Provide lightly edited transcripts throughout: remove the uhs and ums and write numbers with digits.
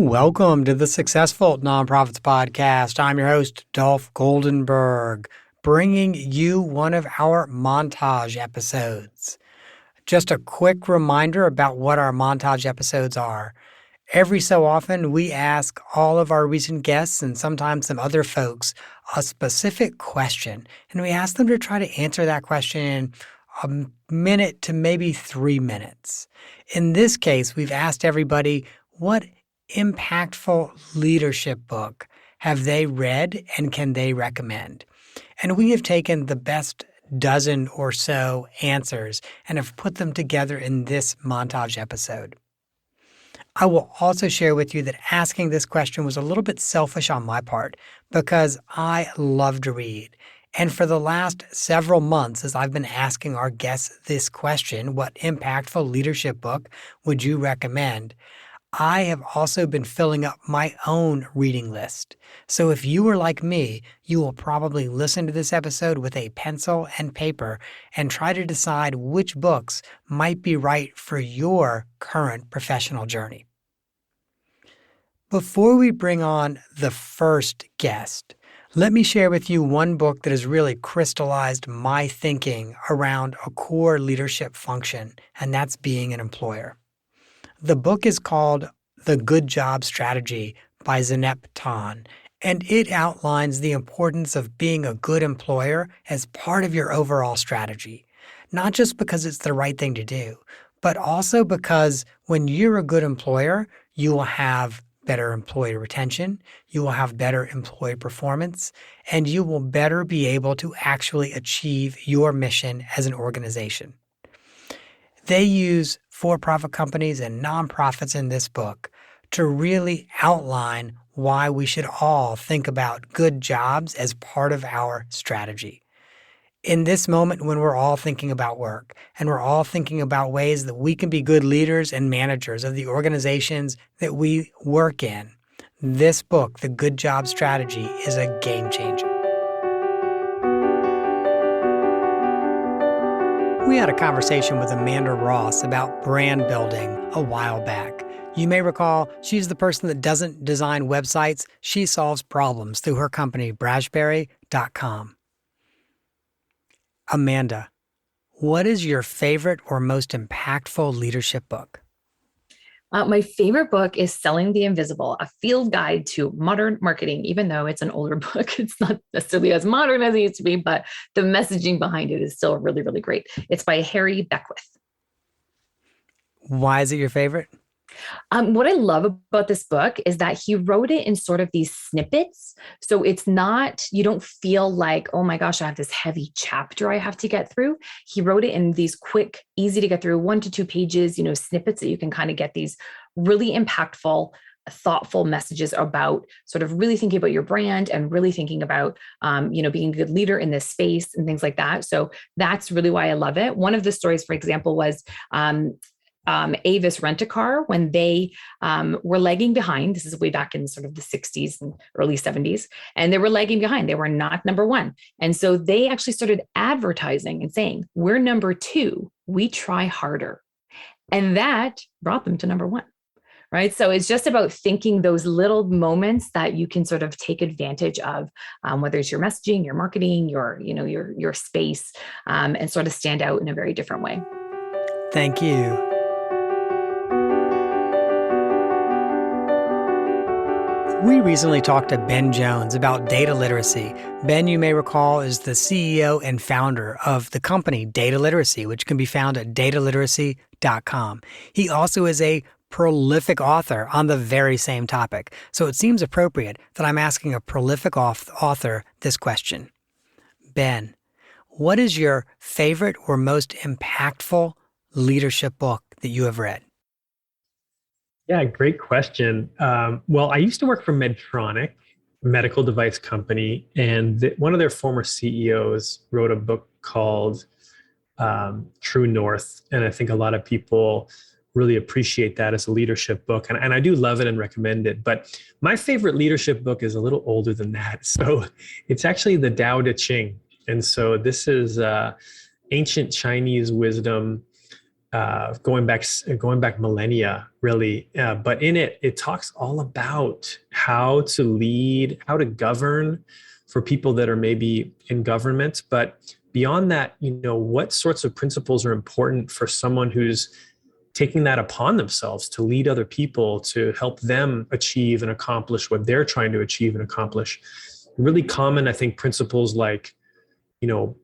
Welcome to the Successful Nonprofits Podcast. I'm your host, Dolph Goldenberg, bringing you one of our montage episodes. Just a quick reminder about what our montage episodes are. Every so often, we ask all of our recent guests and sometimes some other folks a specific question, and we ask them to try to answer that question in a minute to maybe 3 minutes. In this case, we've asked everybody what impactful leadership book have they read and can they recommend? And we have taken the best dozen or so answers and have put them together in this montage episode. I will also share with you that asking this question was a little bit selfish on my part because I love to read. And for the last several months, as I've been asking our guests this question, what impactful leadership book would you recommend? I have also been filling up my own reading list. So if you are like me, you will probably listen to this episode with a pencil and paper and try to decide which books might be right for your current professional journey. Before we bring on the first guest, let me share with you one book that has really crystallized my thinking around a core leadership function, and that's being an employer. The book is called The Good Job Strategy by Zeynep Ton, and it outlines the importance of being a good employer as part of your overall strategy. Not just because it's the right thing to do, but also because when you're a good employer, you will have better employee retention, you will have better employee performance, and you will better be able to actually achieve your mission as an organization. They use for-profit companies and nonprofits in this book to really outline why we should all think about good jobs as part of our strategy. In this moment when we're all thinking about work and we're all thinking about ways that we can be good leaders and managers of the organizations that we work in, this book, The Good Job Strategy, is a game changer. We had a conversation with Amanda Ross about brand building a while back. You may recall she's the person that doesn't design websites. She solves problems through her company, Brashberry.com. Amanda, what is your favorite or most impactful leadership book? My favorite book is Selling the Invisible, a field guide to modern marketing. Even though it's an older book, it's not necessarily as modern as it used to be, but the messaging behind it is still really, really great. It's by Harry Beckwith. Why is it your favorite? What I love about this book is that he wrote it in sort of these snippets. So it's not, you don't feel like, oh my gosh, I have this heavy chapter I have to get through. He wrote it in these quick, easy to get through 1 to 2 pages, snippets that you can kind of get these really impactful, thoughtful messages about sort of really thinking about your brand and really thinking about, being a good leader in this space and things like that. So that's really why I love it. One of the stories, for example, was, Avis Rent-A-Car, when they were lagging behind. This is way back in sort of the 60s and early 70s, and they were lagging behind. They were not number one. And so they actually started advertising and saying, we're number 2, we try harder. And that brought them to number 1. Right. So it's just about thinking those little moments that you can sort of take advantage of, whether it's your messaging, your marketing, your space, and sort of stand out in a very different way. Thank you. We recently talked to Ben Jones about data literacy. Ben, you may recall, is the CEO and founder of the company Data Literacy, which can be found at dataliteracy.com. He also is a prolific author on the very same topic. So it seems appropriate that I'm asking a prolific author this question. Ben, what is your favorite or most impactful leadership book that you have read? Yeah, great question. Well, I used to work for Medtronic, a medical device company, and one of their former CEOs wrote a book called True North. And I think a lot of people really appreciate that as a leadership book. And I do love it and recommend it. But my favorite leadership book is a little older than that. So it's actually the Tao Te Ching. And so this is ancient Chinese wisdom going back millennia, really. But in it, it talks all about how to lead, how to govern for people that are maybe in government. But beyond that, what sorts of principles are important for someone who's taking that upon themselves to lead other people, to help them achieve and accomplish what they're trying to achieve and accomplish. Really common, I think, principles like,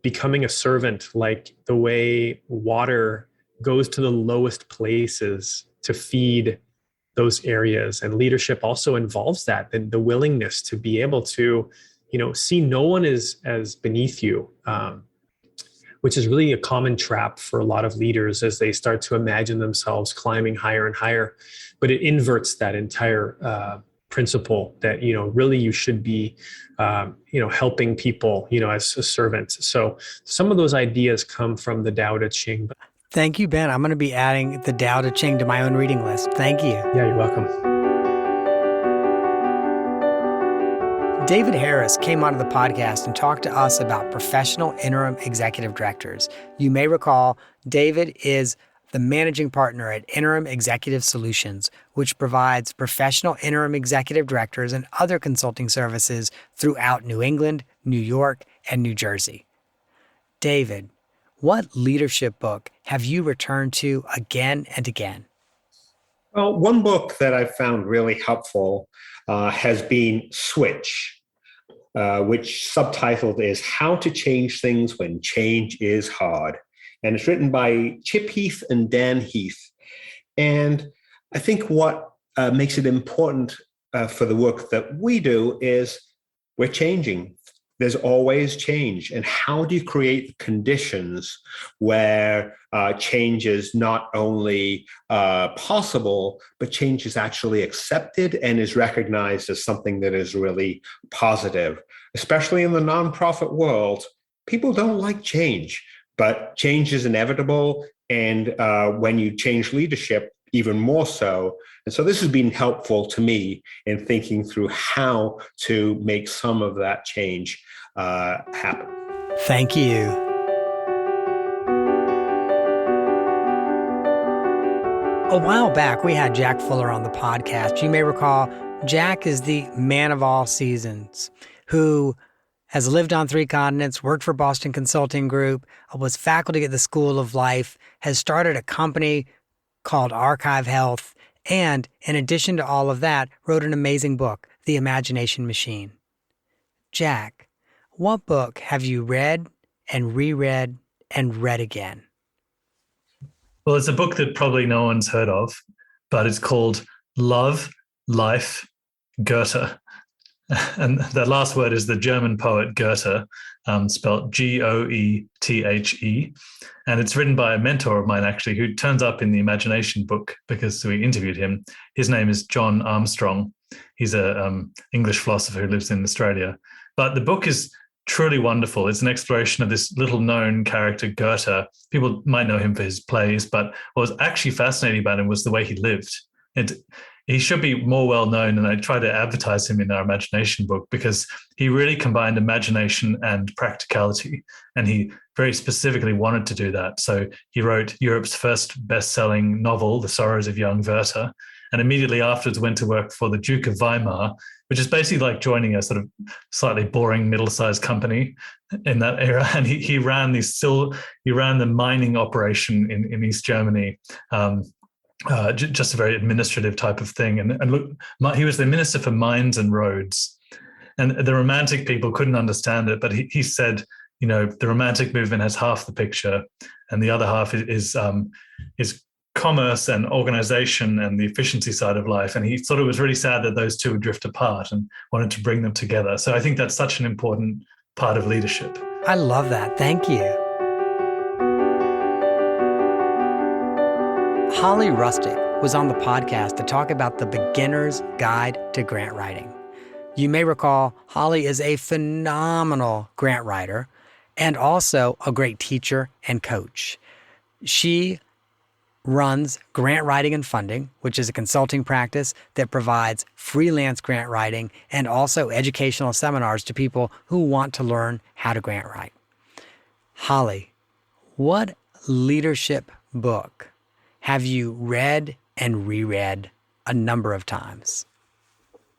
becoming a servant, like the way water goes to the lowest places to feed those areas. And leadership also involves that, the willingness to be able to, see no one as beneath you, which is really a common trap for a lot of leaders as they start to imagine themselves climbing higher and higher. But it inverts that entire principle that, really you should be, helping people, as a servant. So some of those ideas come from the Tao Te Ching. Thank you, Ben. I'm going to be adding the Tao Te Ching to my own reading list. Thank you. Yeah, you're welcome. David Harris came onto the podcast and talked to us about professional interim executive directors. You may recall David is the managing partner at Interim Executive Solutions, which provides professional interim executive directors and other consulting services throughout New England, New York, and New Jersey. David, what leadership book have you returned to again and again? Well, one book that I've found really helpful has been Switch, which subtitled is How to Change Things When Change is Hard. And it's written by Chip Heath and Dan Heath. And I think what makes it important for the work that we do is we're changing. There's always change. And how do you create conditions where change is not only possible, but change is actually accepted and is recognized as something that is really positive? Especially in the nonprofit world, people don't like change, but change is inevitable. And when you change leadership, even more so. And so this has been helpful to me in thinking through how to make some of that change happen. Thank you. A while back, we had Jack Fuller on the podcast. You may recall Jack is the man of all seasons who has lived on 3 continents, worked for Boston Consulting Group, was faculty at the School of Life, has started a company called Archive Health, and in addition to all of that, wrote an amazing book, The Imagination Machine. Jack, what book have you read and reread and read again? Well, it's a book that probably no one's heard of, but it's called Love, Life, Goethe. And the last word is the German poet Goethe, spelled Goethe. And it's written by a mentor of mine, actually, who turns up in the Imagination book because we interviewed him. His name is John Armstrong. He's an English philosopher who lives in Australia. But the book is truly wonderful. It's an exploration of this little-known character, Goethe. People might know him for his plays, but what was actually fascinating about him was the way he lived. He should be more well-known, and I try to advertise him in our Imagination book because he really combined imagination and practicality, and he very specifically wanted to do that. So he wrote Europe's first best-selling novel, The Sorrows of Young Werther, and immediately afterwards went to work for the Duke of Weimar, which is basically like joining a sort of slightly boring middle-sized company in that era. And he ran the mining operation in East Germany, just a very administrative type of thing. And look, he was the Minister for Mines and Roads. And the Romantic people couldn't understand it, but he said, the Romantic movement has half the picture, and the other half is commerce and organization and the efficiency side of life. And he thought it was really sad that those two would drift apart and wanted to bring them together. So I think that's such an important part of leadership. I love that. Thank you. Holly Rustick was on the podcast to talk about the Beginner's Guide to Grant Writing. You may recall Holly is a phenomenal grant writer and also a great teacher and coach. She runs Grant Writing and Funding, which is a consulting practice that provides freelance grant writing and also educational seminars to people who want to learn how to grant write. Holly, what leadership book have you read and reread a number of times?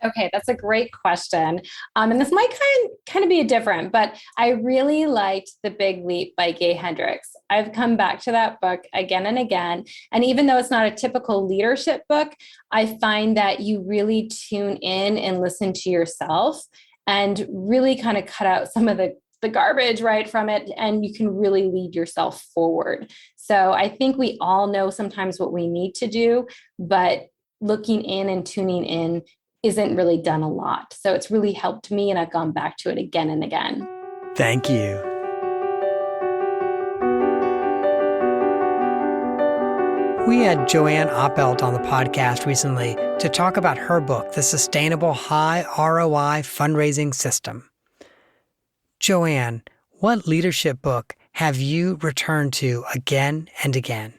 Okay, that's a great question. And this might kind of be different, but I really liked The Big Leap by Gay Hendricks. I've come back to that book again and again. And even though it's not a typical leadership book, I find that you really tune in and listen to yourself and really kind of cut out some of the garbage right from it, and you can really lead yourself forward. So I think we all know sometimes what we need to do, but looking in and tuning in isn't really done a lot. So it's really helped me, and I've gone back to it again and again. Thank you. We had Joanne Oppelt on the podcast recently to talk about her book, The Sustainable High ROI Fundraising System. Joanne, what leadership book have you returned to again and again?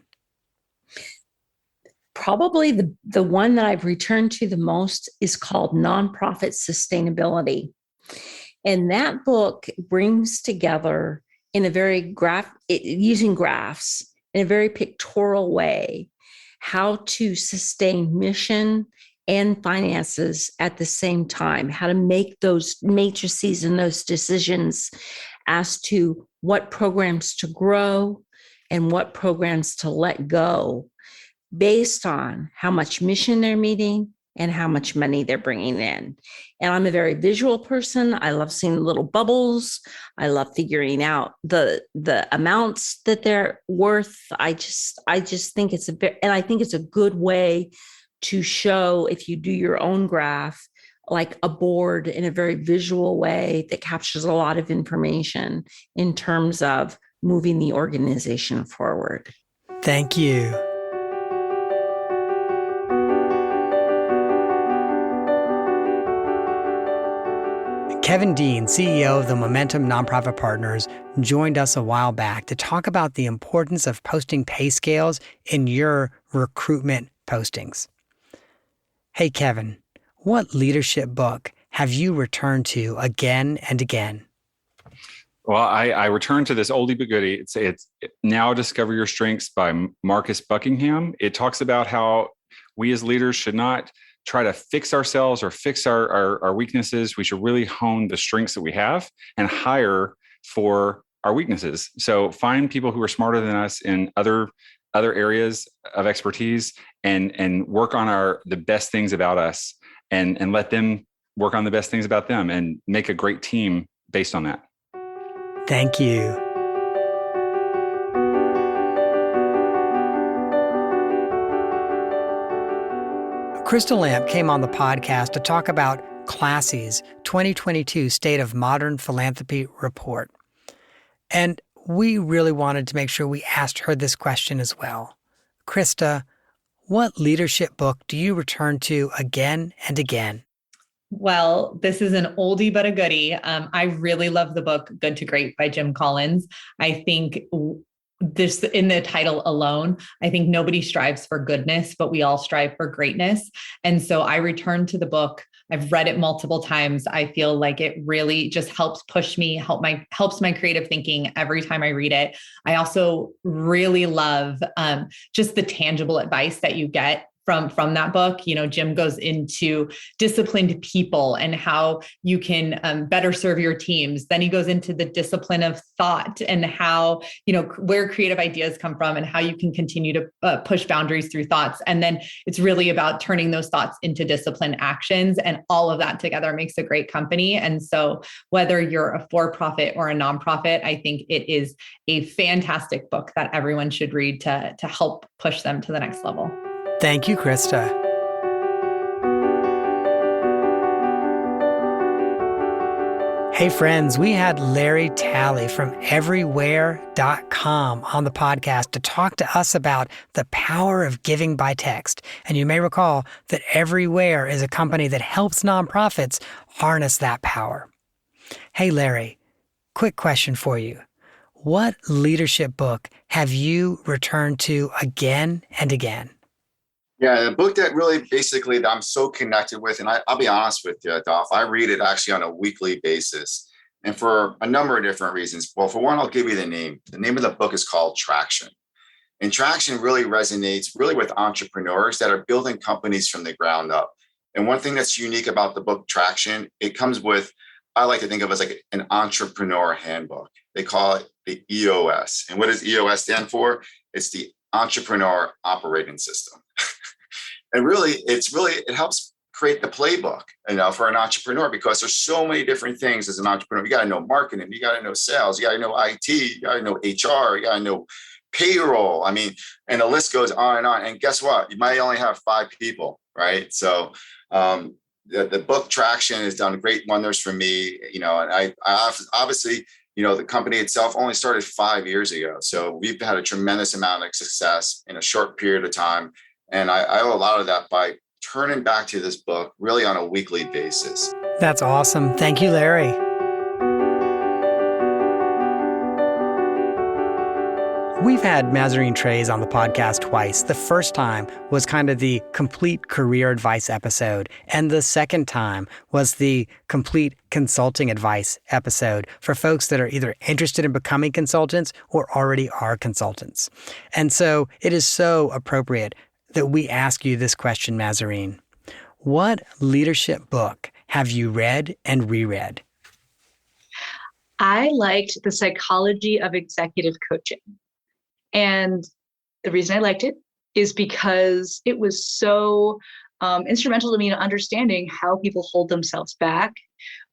Probably the one that I've returned to the most is called Nonprofit Sustainability. And that book brings together in a very using graphs in a very pictorial way how to sustain mission and finances at the same time, how to make those matrices and those decisions as to what programs to grow and what programs to let go based on how much mission they're meeting and how much money they're bringing in. And I'm a very visual person. I love seeing the little bubbles. I love figuring out the amounts that they're worth. I just think I think it's a good way to show, if you do your own graph, like a board in a very visual way that captures a lot of information in terms of moving the organization forward. Thank you. Kevin Dean, CEO of the Momentum Nonprofit Partners, joined us a while back to talk about the importance of posting pay scales in your recruitment postings. Hey, Kevin, what leadership book have you returned to again and again? Well, I returned to this oldie but goodie. It's Now Discover Your Strengths by Marcus Buckingham. It talks about how we as leaders should not try to fix ourselves or fix our weaknesses. We should really hone the strengths that we have and hire for our weaknesses. So find people who are smarter than us in other areas of expertise and work on the best things about us and let them work on the best things about them and make a great team based on that. Thank you. Crystal Lamp came on the podcast to talk about Classy's 2022 State of Modern Philanthropy report. And we really wanted to make sure we asked her this question as well. Krista, what leadership book do you return to again and again? Well, this is an oldie but a goodie. I really love the book Good to Great by Jim Collins. I think this, in the title alone, I think nobody strives for goodness, but we all strive for greatness. And so I return to the book. I've read it multiple times. I feel like it really just helps push me, helps my creative thinking every time I read it. I also really love just the tangible advice that you get from that book. You know, Jim goes into disciplined people and how you can better serve your teams. Then he goes into the discipline of thought and how, you know, where creative ideas come from and how you can continue to push boundaries through thoughts. And then it's really about turning those thoughts into disciplined actions, and all of that together makes a great company. And so whether you're a for-profit or a nonprofit, I think it is a fantastic book that everyone should read to help push them to the next level. Thank you, Krista. Hey friends, we had Larry Talley from everywhere.com on the podcast to talk to us about the power of giving by text. And you may recall that Everywhere is a company that helps nonprofits harness that power. Hey Larry, quick question for you. What leadership book have you returned to again and again? Yeah, the book that really basically that I'm so connected with, and I'll be honest with you, Dolph, I read it actually on a weekly basis, and for a number of different reasons. Well, for one, I'll give you the name. The name of the book is called Traction. And Traction really resonates really with entrepreneurs that are building companies from the ground up. And one thing that's unique about the book Traction, it comes with, I like to think of as like an entrepreneur handbook. They call it the EOS. And what does EOS stand for? It's the Entrepreneur Operating System. And really, it helps create the playbook, for an entrepreneur, because there's so many different things as an entrepreneur. You got to know marketing, you got to know sales, you got to know IT, you got to know HR, you got to know payroll. I mean, and the list goes on and on. And guess what? You might only have 5 people, right? So the book Traction has done great wonders for me, and I obviously, the company itself only started 5 years ago. So we've had a tremendous amount of success in a short period of time. And I owe a lot of that by turning back to this book really on a weekly basis. That's awesome. Thank you, Larry. We've had Mazarine Trey's on the podcast twice. The first time was kind of the complete career advice episode, and the second time was the complete consulting advice episode for folks that are either interested in becoming consultants or already are consultants. And so it is so appropriate that we ask you this question, Mazarine. What leadership book have you read and reread? I liked The Psychology of Executive Coaching. And the reason I liked it is because it was so instrumental to me in understanding how people hold themselves back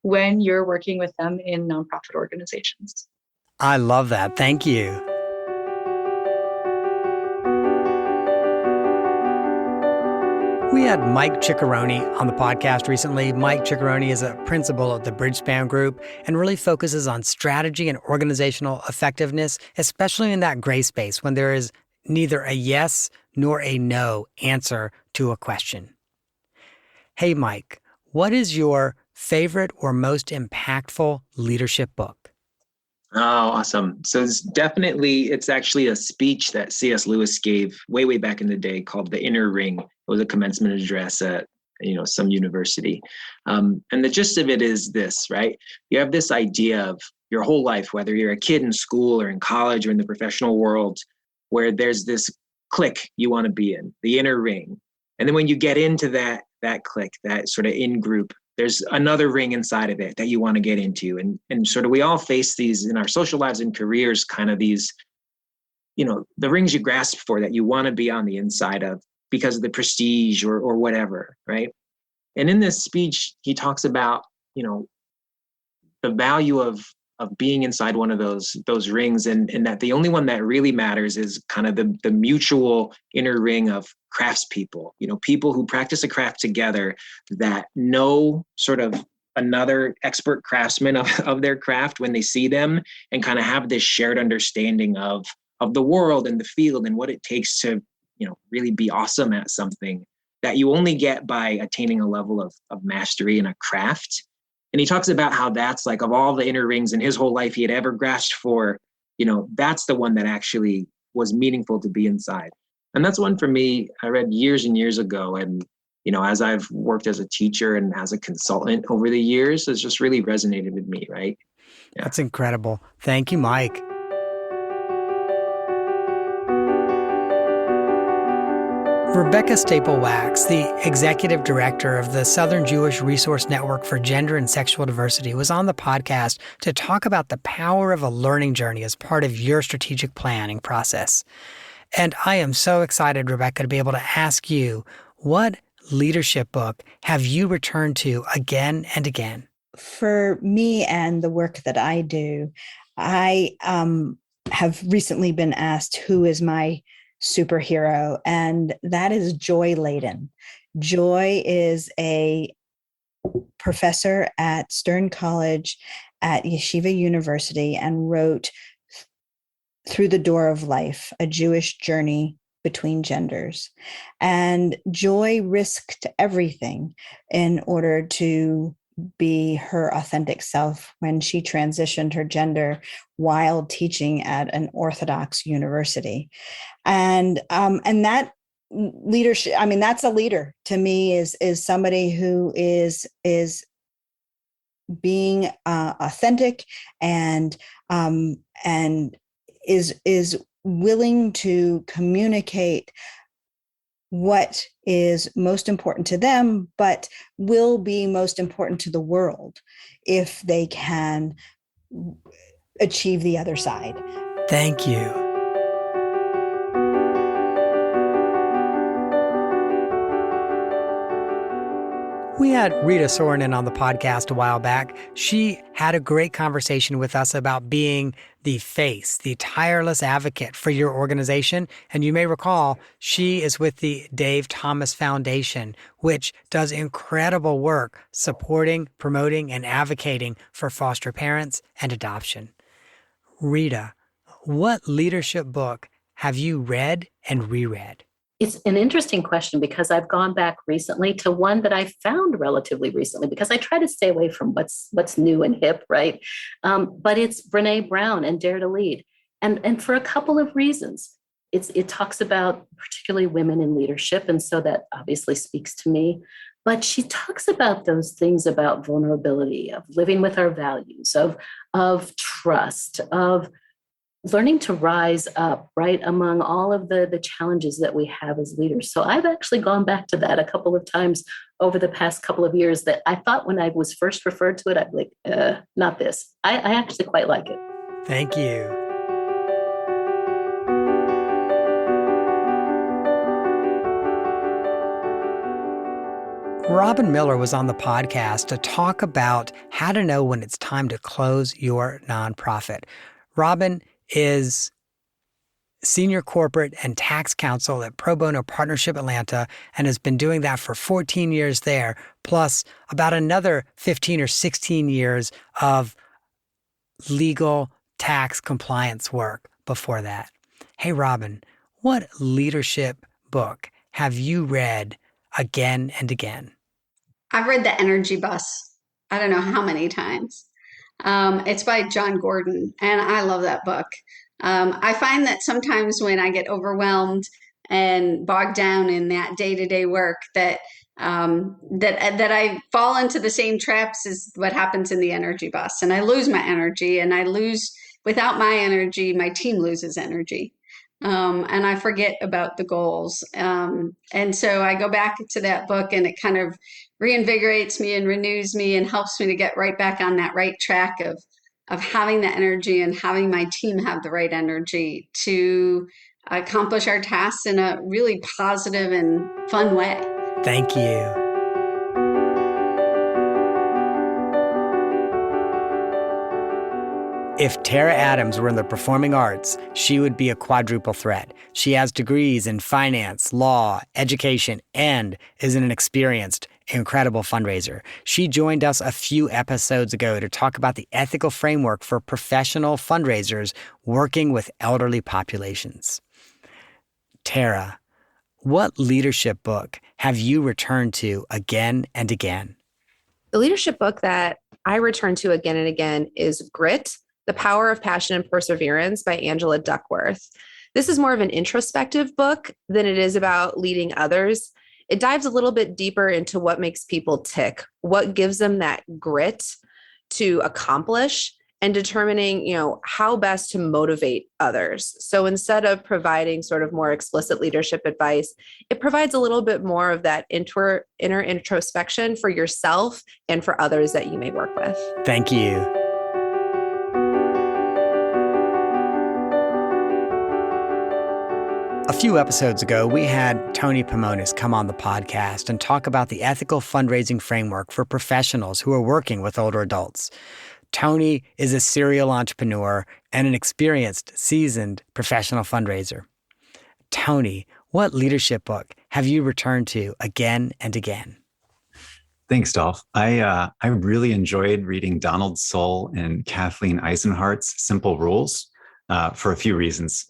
when you're working with them in nonprofit organizations. I love that. Thank you. We had Mike Ciccarone on the podcast recently. Mike Ciccarone is a principal at the Bridgespan Group and really focuses on strategy and organizational effectiveness, especially in that gray space when there is neither a yes nor a no answer to a question. Hey, Mike, what is your favorite or most impactful leadership book? Oh, awesome. So it's actually a speech that C.S. Lewis gave way back in the day called The Inner Ring. It was a commencement address at, some university. And the gist of it is this, right? You have this idea of your whole life, whether you're a kid in school or in college or in the professional world, where there's this clique you want to be in, the inner ring. And then when you get into that clique, that sort of in-group, there's another ring inside of it that you want to get into. And sort of we all face these in our social lives and careers, kind of these, the rings you grasp for that you want to be on the inside of because of the prestige or whatever, right? And in this speech, he talks about, the value of being inside one of those rings and that the only one that really matters is kind of the mutual inner ring of craftspeople, people who practice a craft together that know sort of another expert craftsman of their craft when they see them and kind of have this shared understanding of the world and the field and what it takes to, really be awesome at something that you only get by attaining a level of mastery in a craft. And he talks about how that's like of all the inner rings in his whole life he had ever grasped for, that's the one that actually was meaningful to be inside. And that's one for me I read years and years ago. And, as I've worked as a teacher and as a consultant over the years, it's just really resonated with me, right? Yeah. That's incredible. Thank you, Mike. Rebecca Staple-Wax, the executive director of the Southern Jewish Resource Network for Gender and Sexual Diversity, was on the podcast to talk about the power of a learning journey as part of your strategic planning process. And I am so excited, Rebecca, to be able to ask you, what leadership book have you returned to again and again? For me and the work that I do, I have recently been asked who is my superhero, and that is Joy Layden. Joy is a professor at Stern College at Yeshiva University and wrote Through the Door of Life, A Jewish Journey Between Genders. And Joy risked everything in order to be her authentic self when she transitioned her gender while teaching at an Orthodox university. And that leadership, that's a leader to me, is somebody who is being authentic and is willing to communicate what is most important to them, but will be most important to the world if they can achieve the other side. Thank you. We had Rita Sorinen on the podcast a while back. She had a great conversation with us about being the face, the tireless advocate for your organization. And you may recall, she is with the Dave Thomas Foundation, which does incredible work supporting, promoting, and advocating for foster parents and adoption. Rita, what leadership book have you read and reread? It's an interesting question because I've gone back recently to one that I found relatively recently because I try to stay away from what's new and hip, right? But it's Brene Brown and Dare to Lead. And for a couple of reasons. It talks about particularly women in leadership, and so that obviously speaks to me. But she talks about those things about vulnerability, of living with our values, of trust, of learning to rise up, right, among all of the challenges that we have as leaders. So I've actually gone back to that a couple of times over the past couple of years that I thought when I was first referred to it, I'd be like, not this. I actually quite like it. Thank you. Robin Miller was on the podcast to talk about how to know when it's time to close your nonprofit. Robin is senior corporate and tax counsel at Pro Bono Partnership Atlanta and has been doing that for 14 years there, plus about another 15 or 16 years of legal tax compliance work before that. Hey, Robin, what leadership book have you read again and again? I've read The Energy Bus. I don't know how many times. It's by John Gordon, and I love that book. I find that sometimes when I get overwhelmed and bogged down in that day-to-day work, that I fall into the same traps as what happens in The Energy Bus, and I lose my energy, and without my energy, my team loses energy. And I forget about the goals. And so I go back to that book, and it kind of reinvigorates me and renews me and helps me to get right back on that right track of having the energy and having my team have the right energy to accomplish our tasks in a really positive and fun way. Thank you. If Tara Adams were in the performing arts, she would be a quadruple threat. She has degrees in finance, law, education, and is an experienced, incredible fundraiser. She joined us a few episodes ago to talk about the ethical framework for professional fundraisers working with elderly populations. Tara, what leadership book have you returned to again and again? The leadership book that I return to again and again is Grit, The Power of Passion and Perseverance by Angela Duckworth. This is more of an introspective book than it is about leading others. It dives a little bit deeper into what makes people tick, what gives them that grit to accomplish, and determining, how best to motivate others. So instead of providing sort of more explicit leadership advice, it provides a little bit more of that inner introspection for yourself and for others that you may work with. Thank you. A few episodes ago, we had Tony Pomonis come on the podcast and talk about the ethical fundraising framework for professionals who are working with older adults. Tony is a serial entrepreneur and an experienced, seasoned professional fundraiser. Tony, what leadership book have you returned to again and again? Thanks, Dolph. I really enjoyed reading Donald Sull and Kathleen Eisenhardt's Simple Rules for a few reasons.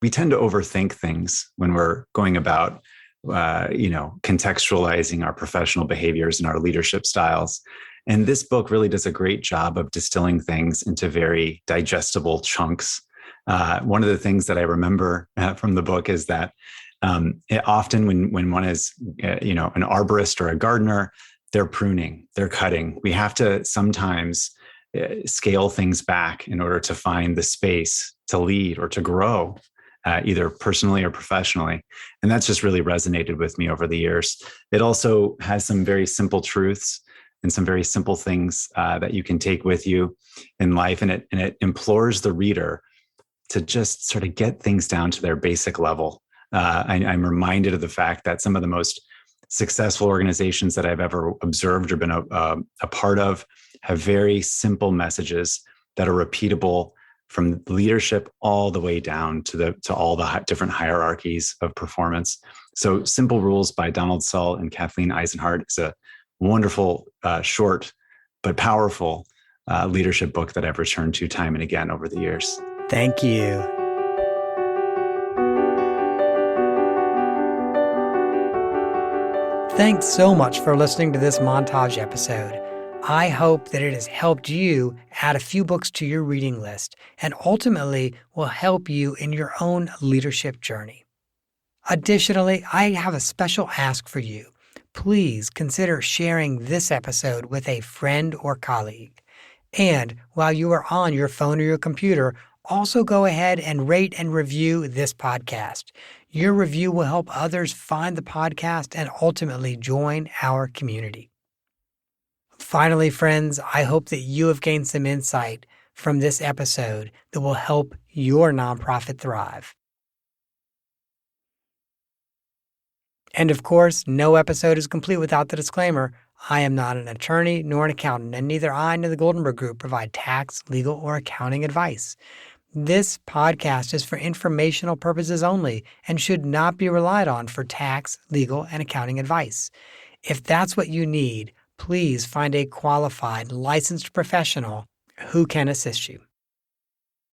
We tend to overthink things when we're going about, contextualizing our professional behaviors and our leadership styles. And this book really does a great job of distilling things into very digestible chunks. One of the things that I remember from the book is that often when one is, an arborist or a gardener, they're pruning, they're cutting. We have to sometimes scale things back in order to find the space to lead or to grow. either personally or professionally. And that's just really resonated with me over the years. It also has some very simple truths and some very simple things that you can take with you in life. And it implores the reader to just sort of get things down to their basic level. I'm reminded of the fact that some of the most successful organizations that I've ever observed or been a part of have very simple messages that are repeatable from leadership all the way down to all the different hierarchies of performance. So Simple Rules by Donald Sull and Kathleen Eisenhardt is a wonderful, short, but powerful leadership book that I've returned to time and again over the years. Thank you. Thanks so much for listening to this montage episode. I hope that it has helped you add a few books to your reading list and ultimately will help you in your own leadership journey. Additionally, I have a special ask for you. Please consider sharing this episode with a friend or colleague. And while you are on your phone or your computer, also go ahead and rate and review this podcast. Your review will help others find the podcast and ultimately join our community. Finally, friends, I hope that you have gained some insight from this episode that will help your nonprofit thrive. And of course, no episode is complete without the disclaimer. I am not an attorney nor an accountant, and neither I nor the Goldenberg Group provide tax, legal, or accounting advice. This podcast is for informational purposes only and should not be relied on for tax, legal, and accounting advice. If that's what you need, please find a qualified, licensed professional who can assist you.